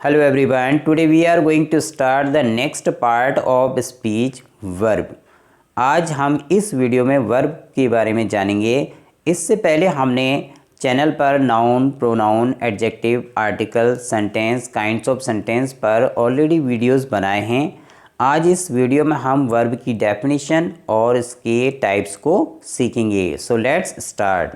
Hello everyone, today we are going to start the next part of speech verb। आज हम इस video में verb के बारे में जानेंगे। इससे पहले हमने चैनल पर noun, pronoun, adjective, article, sentence, kinds of sentence पर ऑलरेडी वीडियोस बनाए हैं। आज इस वीडियो में हम वर्ब की डेफिनेशन और इसके टाइप्स को सीखेंगे। So let's start.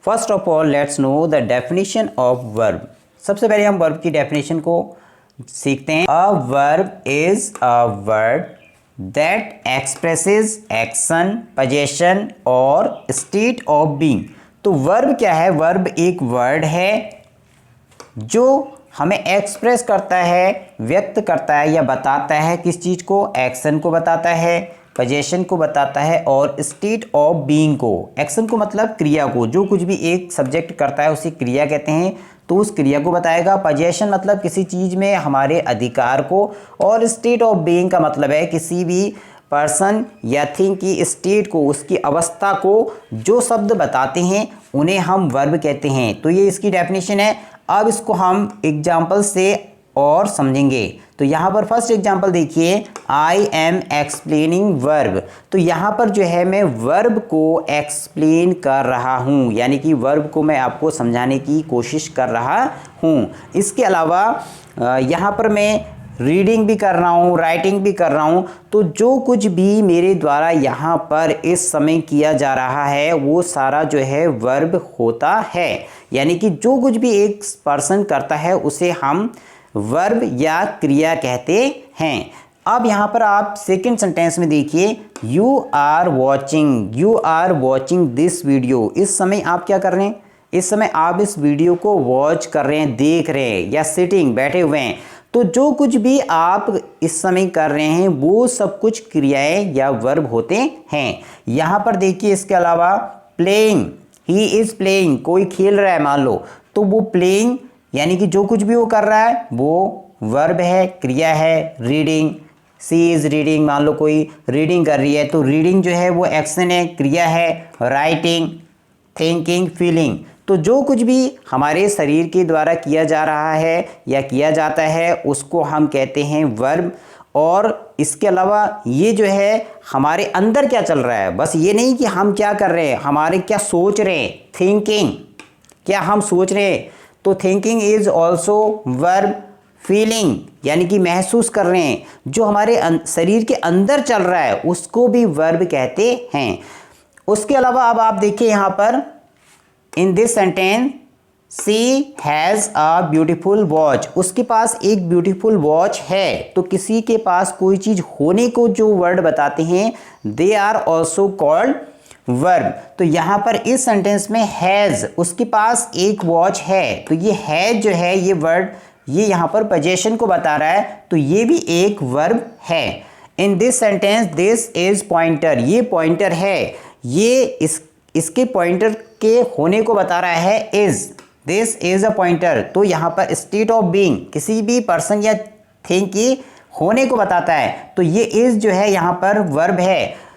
First of all let's know the definition of verb. सबसे पहले हम वर्ब की डेफिनेशन को सीखते हैं। A verb is a word that expresses action, position और स्टेट ऑफ बीइंग। तो वर्ब क्या है? वर्ब एक वर्ड है जो हमें एक्सप्रेस करता है, व्यक्त करता है या बताता है किस चीज़ को? एक्शन को बताता है, पोजीशन को बताता है और स्टेट ऑफ बीइंग को। एक्शन को मतलब क्रिया को, जो कुछ भी एक सब्जेक्ट करता है उसे क्रिया कहते हैं, तो उस क्रिया को बताएगा। पोजीशन मतलब किसी चीज़ में हमारे अधिकार को, और स्टेट ऑफ बीइंग का मतलब है किसी भी पर्सन या थिंग की स्टेट को, उसकी अवस्था को जो शब्द बताते हैं उन्हें हम वर्ब कहते हैं। तो ये इसकी डेफिनेशन है। अब इसको हम एग्जाम्पल से और समझेंगे। तो यहाँ पर फर्स्ट एग्जाम्पल देखिए, आई एम एक्सप्लेनिंग वर्ब। तो यहाँ पर जो है मैं वर्ब को एक्सप्लेन कर रहा हूँ, यानी कि वर्ब को मैं आपको समझाने की कोशिश कर रहा हूँ। इसके अलावा यहाँ पर मैं रीडिंग भी कर रहा हूँ, राइटिंग भी कर रहा हूँ। तो जो कुछ भी मेरे द्वारा यहाँ पर इस समय किया जा रहा है वो सारा जो है वर्ब होता है, यानी कि जो कुछ भी एक पर्सन करता है उसे हम वर्ब या क्रिया कहते हैं। अब यहाँ पर आप सेकंड सेंटेंस में देखिए, you are watching this video. इस समय आप क्या कर रहे हैं? इस समय आप इस वीडियो को वॉच कर रहे हैं, देख रहे हैं, या सिटिंग बैठे हुए हैं। तो जो कुछ भी आप इस समय कर रहे हैं वो सब कुछ क्रियाएं या वर्ब होते हैं। यहाँ पर देखिए, इसके अलावा प्लेइंग, ही इज प्लेइंग, कोई खेल रहा है मान लो, तो वो प्लेइंग यानी कि जो कुछ भी वो कर रहा है वो वर्ब है, क्रिया है। रीडिंग, सी इज रीडिंग, मान लो कोई रीडिंग कर रही है तो रीडिंग जो है वो एक्शन है, क्रिया है। Writing, thinking, feeling. तो जो कुछ भी हमारे शरीर के द्वारा किया जा रहा है या किया जाता है उसको हम कहते हैं वर्ब। और इसके अलावा ये जो है हमारे अंदर क्या चल रहा है, बस ये नहीं कि हम क्या कर रहे हैं, हमारे क्या सोच रहे हैं, थिंकिंग, क्या हम सोच रहे हैं। तो thinking is also verb. Feeling यानी कि महसूस कर रहे हैं, जो हमारे शरीर के अंदर चल रहा है उसको भी वर्ब कहते हैं। उसके अलावा अब आप देखिए यहाँ पर, in this sentence she has a beautiful watch. उसके पास एक ब्यूटीफुल वॉच है। तो किसी के पास कोई चीज़ होने को जो वर्ड बताते हैं they are also called verb. तो यहाँ पर इस सेंटेंस में हैज़, उसके पास एक वॉच है, तो ये हैज़ जो है ये वर्ड, ये यहाँ पर पोजीशन को बता रहा है, तो ये भी एक वर्ब है। In this sentence this is pointer, ये पॉइंटर है, ये इसके पॉइंटर के होने को बता रहा है is, this is a pointer. तो यहाँ पर स्टेट ऑफ बीइंग किसी भी पर्सन या थिंग की होने को बताता है, तो ये इज जो है यहाँ पर वर्ब है।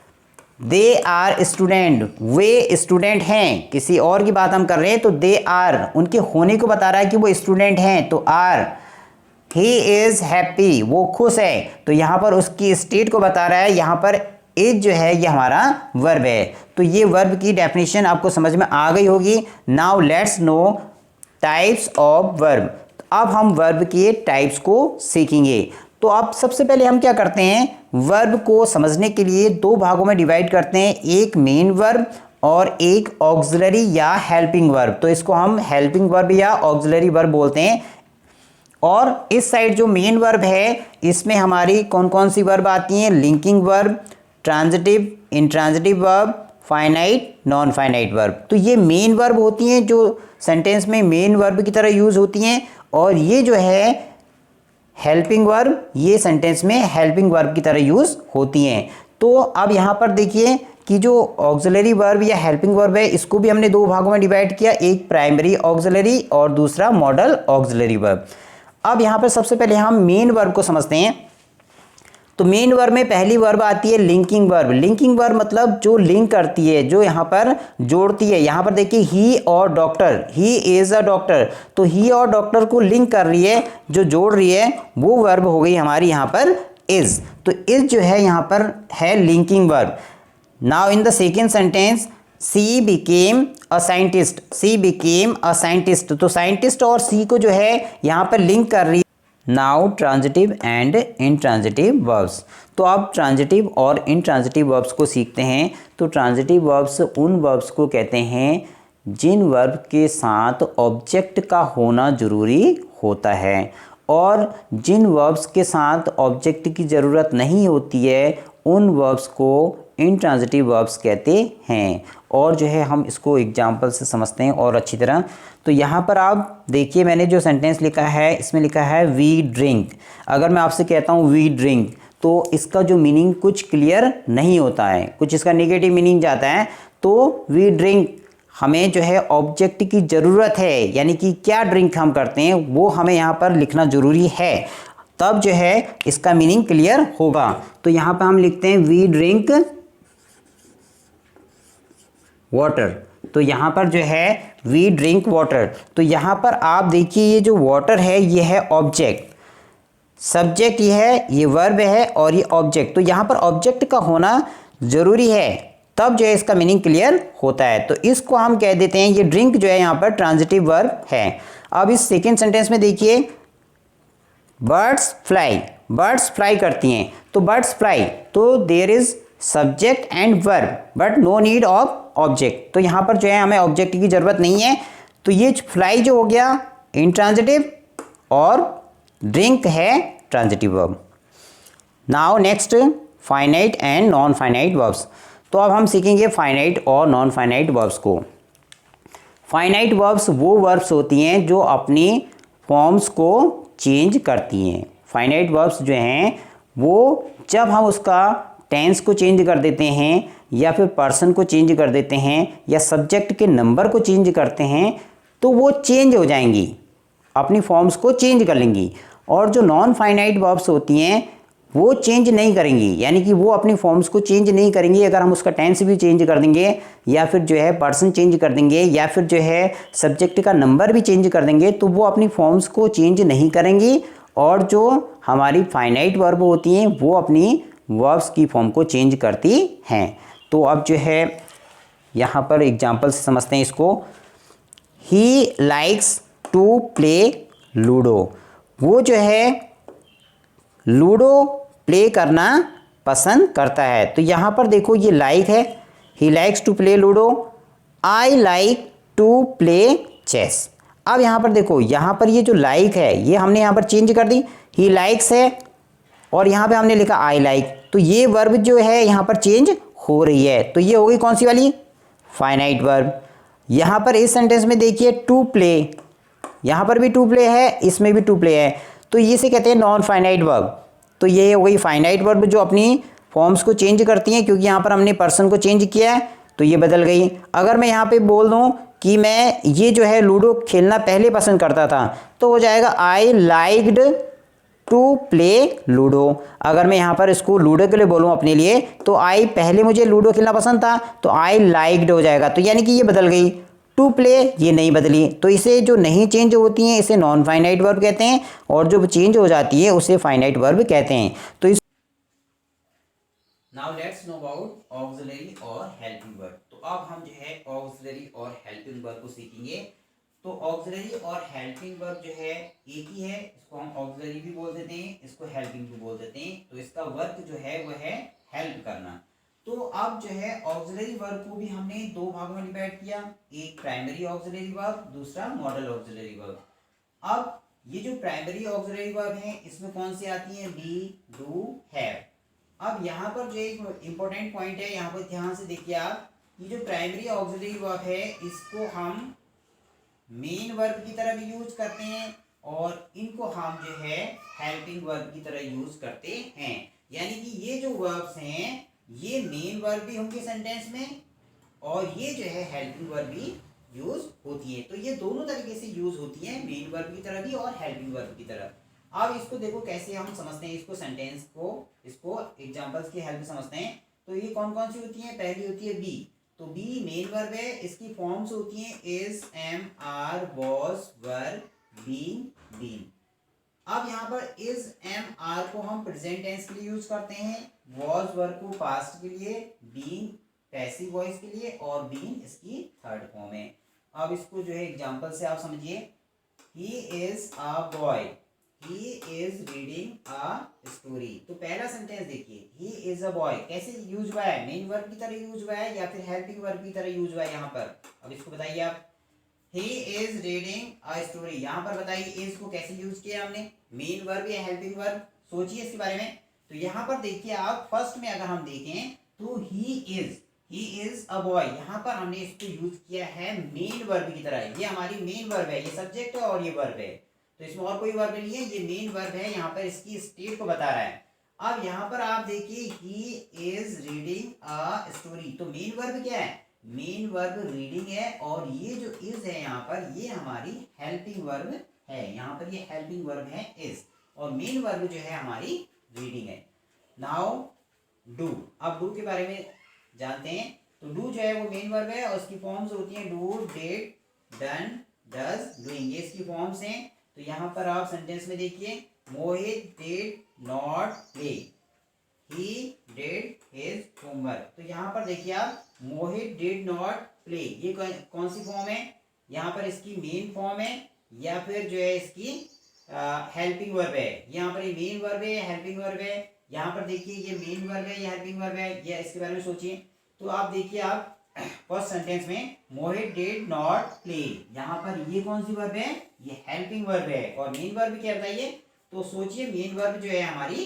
दे आर स्टूडेंट, वे स्टूडेंट हैं, किसी और की बात हम कर रहे हैं तो दे आर उनके होने को बता रहा है कि वो स्टूडेंट हैं, तो आर। ही इज हैप्पी, वो खुश है, तो यहाँ पर उसकी स्टेट को बता रहा है, यहाँ पर इज जो है ये हमारा वर्ब है। तो ये वर्ब की डेफिनेशन आपको समझ में आ गई होगी। Now let's no types of verb. अब हम वर्ब के टाइप्स को सीखेंगे। तो अब सबसे पहले हम क्या करते हैं, वर्ब को समझने के लिए दो भागों में डिवाइड करते हैं, एक मेन वर्ब और एक ऑक्सिलरी या हेल्पिंग वर्ब। तो इसको हम हेल्पिंग वर्ब या ऑक्सिलरी वर्ब बोलते हैं। और इस साइड जो मेन वर्ब है इसमें हमारी कौन कौन सी वर्ब आती हैं? Linking verb, transitive, intransitive verb, finite, non finite verb. तो ये मेन वर्ब होती हैं जो सेंटेंस में मेन वर्ब की तरह यूज होती हैं, और ये जो है हेल्पिंग वर्ब, ये सेंटेंस में हेल्पिंग वर्ब की तरह यूज होती हैं। तो अब यहाँ पर देखिए कि जो ऑक्सिलरी वर्ब या हेल्पिंग वर्ब है इसको भी हमने दो भागों में डिवाइड किया, एक प्राइमरी ऑक्सिलरी और दूसरा मॉडल ऑक्सिलरी वर्ब। अब यहाँ पर सबसे पहले हम मेन वर्ब को समझते हैं। तो मेन वर्ब में पहली वर्ब आती है लिंकिंग वर्ब। लिंकिंग वर्ब मतलब जो लिंक करती है, जो यहाँ पर जोड़ती है। यहाँ पर देखिए ही और doctor, he is a doctor, तो ही और डॉक्टर को लिंक कर रही है, जो जोड़ रही है वो वर्ब हो गई हमारी यहाँ पर इज। तो इज जो है यहाँ पर है linking verb. Now in the second sentence, C became a scientist, C became a scientist, तो साइंटिस्ट और सी को जो है यहाँ पर लिंक कर रही है। Now transitive and intransitive verbs. तो आप ट्रांजिटिव और इंट्रांजिटिव वर्ब्स को सीखते हैं। तो ट्रांजिटिव वर्ब्स उन वर्ब्स को कहते हैं जिन वर्ब के साथ ऑब्जेक्ट का होना जरूरी होता है, और जिन वर्ब्स के साथ ऑब्जेक्ट की ज़रूरत नहीं होती है उन वर्ब्स को इंट्रांजिटिव वर्ब्स कहते हैं। और जो है हम इसको एग्जाम्पल से समझते हैं और अच्छी तरह। तो यहाँ पर आप देखिए, मैंने जो सेंटेंस लिखा है इसमें लिखा है वी ड्रिंक। अगर मैं आपसे कहता हूँ वी ड्रिंक, तो इसका जो मीनिंग कुछ क्लियर नहीं होता है, कुछ इसका नेगेटिव मीनिंग जाता है। तो वी ड्रिंक, हमें जो है ऑब्जेक्ट की ज़रूरत है, यानी कि क्या ड्रिंक हम करते हैं वो हमें यहाँ पर लिखना ज़रूरी है, तब जो है इसका मीनिंग क्लियर होगा। तो यहाँ पर हम लिखते हैं वी ड्रिंक वाटर। तो यहाँ पर जो है वी ड्रिंक वाटर, तो यहाँ पर आप देखिए ये जो वाटर है ये है ऑब्जेक्ट, सब्जेक्ट ये है, ये वर्ब है और ये ऑब्जेक्ट। तो यहाँ पर ऑब्जेक्ट का होना ज़रूरी है, तब जो है इसका मीनिंग क्लियर होता है। तो इसको हम कह देते हैं, ये ड्रिंक जो है यहाँ पर ट्रांजिटिव वर्ब है। अब इस सेकेंड सेंटेंस में देखिए, बर्ड्स फ्लाई, बर्ड्स फ्लाई करती हैं, तो बर्ड्स फ्लाई, तो there is subject and verb but no need of object. तो यहाँ पर जो है हमें ऑब्जेक्ट की ज़रूरत नहीं है। तो ये फ्लाई जो हो गया इंट्रांजिटिव और ड्रिंक है transitive verb. Now next, finite and non finite verbs. तो अब हम सीखेंगे फाइनाइट और नॉन फाइनाइट वर्ब्स को। फाइनाइट वर्ब्स वो वर्ब्स होती हैं जो अपनी फॉर्म्स को चेंज करती हैं। फाइनाइट वर्ब्स जो हैं वो जब हम उसका टेंस को चेंज कर देते हैं या फिर पर्सन को चेंज कर देते हैं या सब्जेक्ट के नंबर को चेंज करते हैं, तो वो चेंज हो जाएंगी, अपनी फॉर्म्स को चेंज कर लेंगी। और जो नॉन फाइनाइट वर्ब्स होती हैं वो चेंज नहीं करेंगी, यानी कि वो अपनी फॉर्म्स को चेंज नहीं करेंगी। अगर हम उसका टेंस भी चेंज कर देंगे या फिर जो है पर्सन चेंज कर देंगे या फिर जो है सब्जेक्ट का नंबर भी चेंज कर देंगे, तो वो अपनी फॉर्म्स को चेंज नहीं करेंगी। और जो हमारी फाइनाइट वर्ब होती हैं वो अपनी वर्ब्स की फॉर्म को चेंज करती हैं। तो अब जो है यहाँ पर एग्जाम्पल से समझते हैं इसको। He likes to play ludo, वो जो है लूडो प्ले करना पसंद करता है। तो यहाँ पर देखो ये लाइक है, he likes to play ludo. I like to play chess. अब यहाँ पर देखो, यहाँ पर ये जो लाइक है ये हमने यहाँ पर चेंज कर दी, ही लाइक्स है और यहाँ पे हमने लिखा आई लाइक। तो ये वर्ब जो है यहाँ पर चेंज हो रही है। तो ये हो गई कौन सी वाली, फाइनाइट वर्ब। यहाँ पर इस सेंटेंस में देखिए टू प्ले, यहाँ पर भी टू प्ले है, इसमें भी टू प्ले है, तो ये से कहते हैं नॉन फाइनाइट वर्ब। तो ये हो गई फाइनाइट वर्ब जो अपनी फॉर्म्स को चेंज करती हैं, क्योंकि यहाँ पर हमने पर्सन को चेंज किया है तो ये बदल गई। अगर मैं यहाँ पे बोल दूँ कि मैं ये जो है लूडो खेलना पहले पसंद करता था, तो हो जाएगा I liked to play ludo. अगर मैं यहाँ पर इसको लूडो के लिए बोलूँ अपने लिए, तो आई पहले मुझे लूडो खेलना पसंद था तो आई लाइक्ड हो जाएगा। तो यानी कि ये बदल गई, टू प्ले ये नहीं बदली। तो इसे जो नहीं चेंज होती हैं इसे नॉन फाइनाइट वर्ब कहते हैं, और जो चेंज हो जाती है उसे फाइनाइट वर्ब कहते हैं। तो इस now let's know about auxiliary और हेल्पिंग वर्ब। तो अब हम जो है ऑक्सिलरी और हेल्पिंग वर्ब को सीखेंगे। तो ऑक्सिलरी और हेल्पिंग वर्ब जो है एक ही है, इसको हम ऑक्सिलरी भी बोल देते हैं, इसको हेल्पिंग भी बोल देते हैं। तो इसका वर्क जो है वो है हेल्प करना। तो अब जो है ऑक्सिलरी वर्ब को भी हमने दो भागों में डिवाइड किया, एक प्राइमरी ऑक्सिलरी वर्ब, दूसरा मॉडल ऑक्सिलरी वर्ब। अब ये जो प्राइमरी ऑक्सिलरी वर्ब है इसमें कौन सी आती है, बी, डू, हैव। अब यहाँ पर जो एक इंपॉर्टेंट पॉइंट है, यहाँ पर ध्यान से देखिए आप, ये जो प्राइमरी ऑक्सिलरी वर्ब है इसको हम मेन वर्ब की तरह भी यूज करते हैं और इनको हम जो है हेल्पिंग वर्ब की तरह यूज करते हैं। यानी कि ये जो वर्ब्स हैं ये मेन वर्ब भी होंगे सेंटेंस में और ये जो है हेल्पिंग वर्ब भी यूज होती है। तो ये दोनों तरीके से यूज होती है, मेन वर्ब की तरह भी और हेल्पिंग वर्ब की तरह। अब इसको देखो कैसे हम समझते हैं इसको, सेंटेंस को, इसको एग्जांपल्स की हेल्प से समझते हैं। तो ये कौन कौन सी होती है, पहली होती है बी। तो बी मेन वर्ब है, इसकी फॉर्म्स होती हैं is, am, are, was, were, been, been. अब यहाँ पर इज, एम, आर को हम प्रेजेंट टेंस के लिए यूज करते हैं, वॉज वर्ब को पास्ट के लिए, बीन पैसिव वॉइस के लिए, और बीन इसकी थर्ड फॉर्म है। अब इसको जो है एग्जांपल से आप समझिए। He is a boy, he is reading a story. तो पहला सेंटेंस देखिए, ही इज अ बॉय कैसे यूज हुआ है, मेन वर्ब की तरह यूज हुआ है या फिर हेल्पिंग वर्ब की तरह यूज हुआ है यहाँ पर। अब इसको बताइए आप। He is reading a story, यहाँ पर बताइए इज को कैसे यूज किया हमने, मेन वर्ब या हेल्पिंग वर्ब, सोचिए इसके बारे में। तो यहाँ पर देखिए आप, फर्स्ट में अगर हम देखें तो ही इज अ बॉय, यहाँ पर हमने इसको यूज किया है मेन वर्ब की तरह। ये हमारी मेन वर्ब है, ये सब्जेक्ट है और ये वर्ब है, तो इसमें और कोई वर्ब नहीं है, ये मेन वर्ब है, यहाँ पर इसकी स्टेट को बता रहा है। अब यहाँ पर आप देखिए he is reading a story, तो मेन वर्ब क्या है, मेन वर्ब रीडिंग है, और ये जो इज है यहाँ पर ये हमारी हेल्पिंग वर्ब है, यहाँ पर ये हेल्पिंग वर्ब है इज, और मेन वर्ब जो है हमारी रीडिंग है। नाउ डू, अब डू के बारे में जानते हैं। तो डू जो है वो मेन वर्ब है और उसकी फॉर्म्स होती हैं do, did, done, does, doing, ये इसकी फॉर्म्स हैं। तो यहाँ पर आप सेंटेंस में देखिए, Mohit did not play, he did his homework. तो यहाँ पर देखिए आप, मोहित डिड नॉट प्ले, ये कौन सी फॉर्म है, यहाँ पर इसकी मेन फॉर्म है या फिर जो है इसकी हेल्पिंग वर्ब है। यहाँ पर ये मेन वर्ब है या हेल्पिंग वर्ब है, यहाँ पर देखिए ये मेन वर्ब है या हेल्पिंग वर्ब है, या इसके बारे में सोचिए। तो आप देखिए आप फर्स्ट सेंटेंस में मोहित डिड नॉट प्ले, यहाँ पर ये कौन सी वर्ब है, ये हेल्पिंग वर्ब है, और मेन वर्ब क्या बताइए। तो सोचिए मेन वर्ब जो है हमारी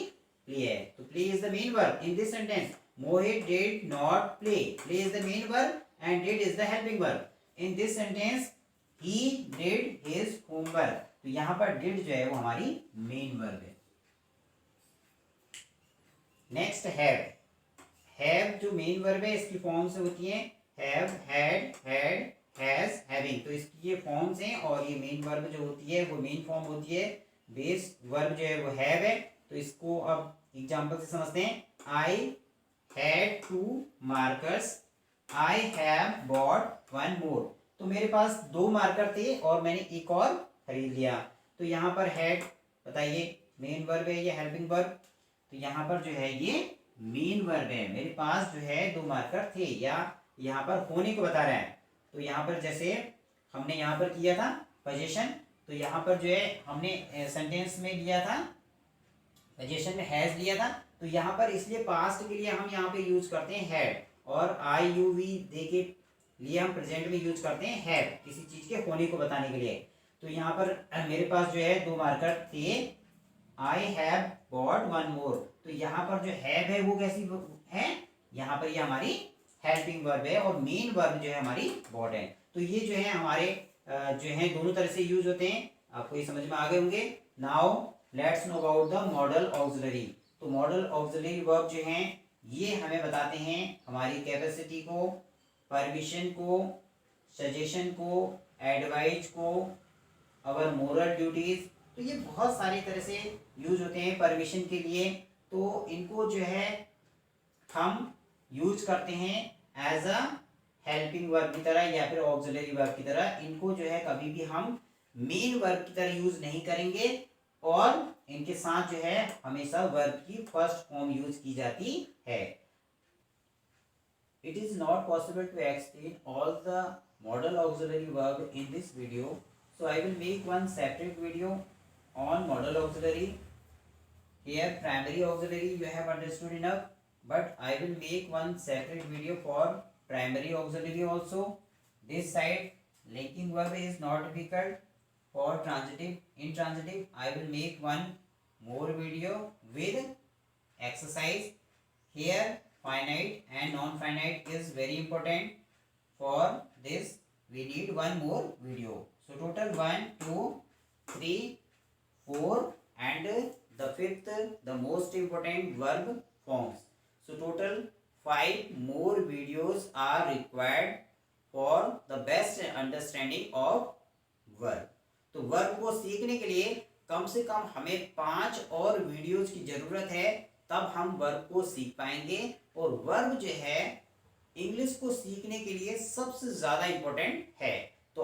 प्ले है, तो play is the main verb in this sentence. Mohit did not play, play is the main verb and did is the helping verb in this sentence. He did his homework, तो यहाँ पर did जो है वो हमारी main verb है। Next have जो main verb है इसकी फॉर्म्स होती हैं हैव, हैड, हैज, हैविंग, तो इसकी ये फॉर्म्स हैं, और ये मेन वर्ब जो होती है वो मेन फॉर्म होती है, बेस वर्ब जो है वो हैव है। तो इसको अब एग्जांपल से समझते हैं। I had 2 markers, I have bought 1 मोर, तो मेरे पास 2 मार्कर थे और मैंने एक और खरीद लिया। तो यहाँ पर हैड बताइए मेन वर्ब है या हेल्पिंग वर्ब, तो यहाँ पर जो है ये मेन वर्ब है, मेरे पास जो है 2 मार्कर थे, या यहाँ पर होने को बता रहा है। तो यहाँ पर जैसे हमने यहाँ पर किया था पोजीशन, तो यहाँ पर जो है हमने सेंटेंस में लिया था, पोजीशन में हैज लिया था, तो यहाँ पर इसलिए पास्ट के लिए हम यहाँ पे यूज करते हैं हैड, और आई यू वी दे के लिए हम प्रेजेंट में यूज करते हैं हैव, किसी चीज के होने को बताने के लिए। तो यहाँ पर मेरे पास जो है 2 मार्कर थे, आई हैव बॉट 1 मोर, तो यहाँ पर जो हैव है वो कैसी है, यहाँ पर ये हमारी हेल्पिंग वर्ब है, और मेन वर्ब जो है हमारी बॉट है। तो ये जो है हमारे जो है दोनों तरह से यूज होते हैं, आपको ये समझ में आ गए होंगे। Now let's know about the model auxiliary. तो मॉडल ऑक्सिलरी वर्ब जो हैं ये हमें बताते हैं हमारी कैपेसिटी को, परमिशन को, सजेशन को, एडवाइज को, अवर मोरल ड्यूटीज। तो ये बहुत सारी तरह से यूज होते हैं परमिशन के लिए, तो इनको जो है हम यूज करते हैं एज अ हेल्पिंग वर्ब की तरह या फिर ऑक्सिलरी वर्ब की तरह। इनको जो है कभी भी हम मेन वर्ब की तरह यूज नहीं करेंगे, और इनके साथ जो है हमेशा वर्ब की फर्स्ट फॉर्म यूज की जाती है। It is not possible to explain all the modal auxiliary verb in this video, so I will make one separate video on modal auxiliary. Here primary auxiliary you have understood enough, but I will make one separate video for primary auxiliary also. This side linking verb is not difficult. For transitive, intransitive I will make one more video with exercise. Here finite and non-finite is very important. For this we need one more video. So total 1 2 3 4 and the fifth, the most important, verb forms. So total 5 more videos are required for the best understanding of verb. तो verb को सीखने के लिए कम से कम हमें 5 और videos की ज़रूरत है, तब हम वर्ब को सीख पाएंगे। और वर्ब जो है इंग्लिश को सीखने के लिए सबसे ज़्यादा इम्पोर्टेंट है।